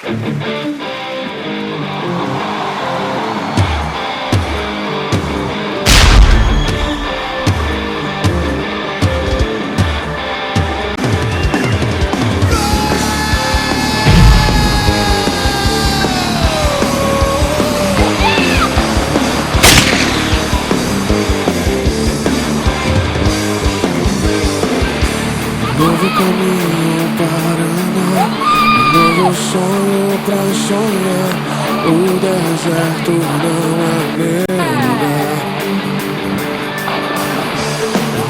Novo caminho para andar, novo sonho pra sonhar. O deserto não é meu lugar.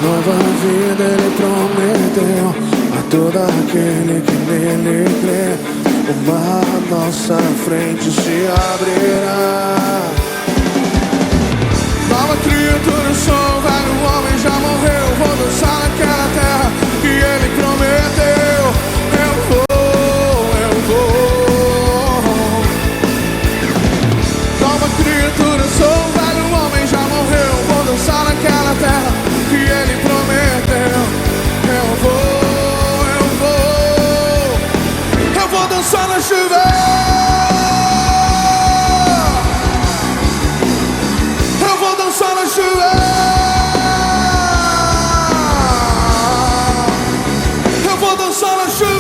Nova vida ele prometeu a todo aquele que nele crê. O mar à nossa frente se abrirá. Nova criatura sou, velho homem já morreu. Vou dançar naquela terra que ele prometeu. Eu vou. Nova criatura sou, velho homem já morreu. Vou dançar naquela terra que ele prometeu. Eu vou dançar na chuva. Eu vou dançar na chuva. Eu vou dançar na chuva.